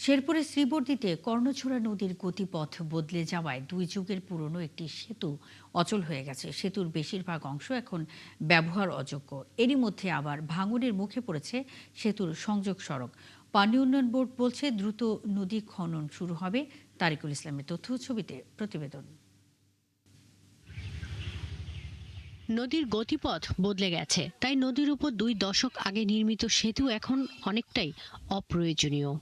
শেরপুরের শ্রীবর্দীতে কর্ণছড়া নদীর গতিপথ বদলে যাওয়ায় ২ যুগের পুরনো একটি সেতু অচল হয়ে গেছে। সেতুর বেশিরভাগ অংশ এখন ব্যবহার অযোগ্য। এরই মধ্যে আবার ভাঙনের মুখে পড়েছে সেতুর সংযোগ সড়ক। পানি উন্নয়ন বোর্ড বলছে দ্রুত নদী খনন শুরু হবে। তারিকুল ইসলামের তথ্য ছবিতে প্রতিবেদন। নদীর গতিপথ বদলে গেছে, তাই নদীর উপর ২ দশক আগে নির্মিত সেতু এখন অনেকটাই অপ্রয়োজনীয়।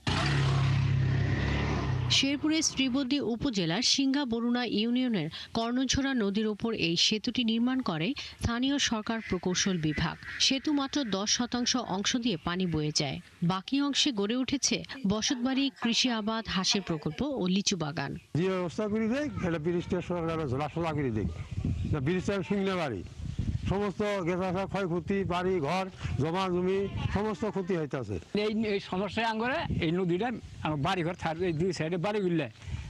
শেরপুরের শ্রীবর্দী উপজেলার সিংহা বরুণা ইউনিয়নের কর্ণঝোড়া নদীর উপর এই সেতুটি নির্মাণ করে স্থানীয় সরকার প্রকৌশল বিভাগ। সেতু মাত্র ১০% অংশ দিয়ে পানি বয়ে যায়, বাকি অংশে গড়ে উঠেছে বসতবাড়ি, কৃষি আবাদ, হাঁসের প্রকল্প ও লিচু বাগান। যে ব্যবস্থা করে দেয় এটা ব্রিজটা সরকারের ঝোলাশোলা করে দেয়, ব্রিজটা শুনলে বাড়ি সমস্ত গেছা ক্ষয়ক্ষতি, বাড়ি ঘর জমা জমি সমস্ত ক্ষতি হইতেছে। এই সমস্যা আঙ্গরে এই নদীটা বাড়ি ঘর এই দুই সাইডে বাড়ি গুললে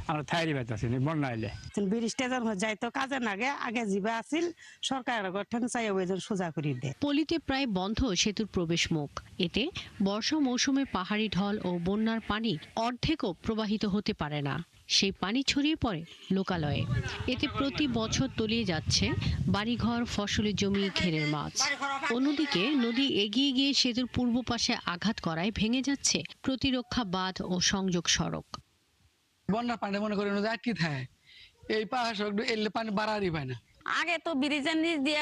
আমরা থাইরি পাইতেছি বন্যা আইলে। ব্রিজটা যখন যাইতো কাজে নাগে আগে জিবা আছিল সরকারের গঠন চাই ওই সোজা করে দেয়। পলিতে প্রায় বন্ধ সেতুর প্রবেশ মুখ। এতে বর্ষা মৌসুমে পাহাড়ি ঢল ও বন্যার পানি অর্ধেকও প্রবাহিত হতে পারে না। সেই পানি ছড়িয়ে পড়ে লোকালয়ে। এতে প্রতি বছর তলিয়ে যাচ্ছে বাড়িঘর, ফসলের জমি, ঘেরের মাছ। অন্যদিকে নদী এগিয়ে গিয়ে সেতুর পূর্ব পাশে আঘাত করায় ভেঙে যাচ্ছে প্রতিরক্ষা বাঁধ ও সংযোগ সড়ক। বন্যার পানি মনে করে আটকে থাকে, এই পাহাড় সড়ক এলে পানি বাড়ারই পায় না। আগে তো ব্রিজের নিচ দিয়ে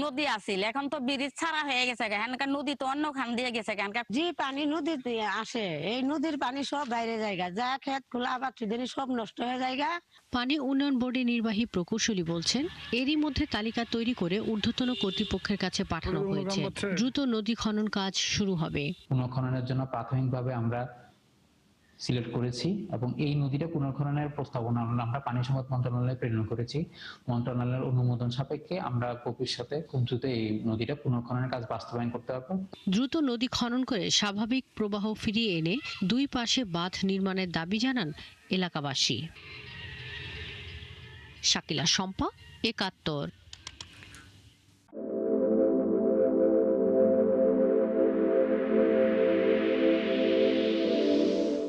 নদী আছিল, এখন তো ব্রিজ ছাড়া হয়ে গেছে। এখানকার নদী তো অন্য খান দিয়ে গেছে। যে পানি নদীতে আসে এই নদীর পানি সব বাইরে জায়গা, যা ক্ষেত খোলা আবার সব নষ্ট হয়ে জায়গা। পানি উন্নয়ন বোর্ডের নির্বাহী প্রকৌশলী বলছেন, এরই মধ্যে তালিকা তৈরি করে ঊর্ধ্বতন কর্তৃপক্ষের কাছে পাঠানো হয়েছে। দ্রুত নদী খনন কাজ শুরু হবে। পুনর্খননের জন্য প্রাথমিকভাবে আমরা সিলেক্ট করেছি এবং এই নদীটা পুনর্খননের প্রস্তাবনা আমরা পানি সম্পদ মন্ত্রণালয়ে প্রেরণ করেছি। মন্ত্রণালয়ের অনুমোদন সাপেক্ষে আমরা ভবিষ্যতে খুব দ্রুত এই নদীটা পুনর্খননের কাজ বাস্তবায়ন করতে পারবো। দ্রুত নদী খনন করে স্বাভাবিক প্রবাহ ফিরিয়ে এনে দুই পাশে বাঁধ নির্মাণের দাবি জানান এলাকাবাসী। শাকিলা শম্পা, ৭১।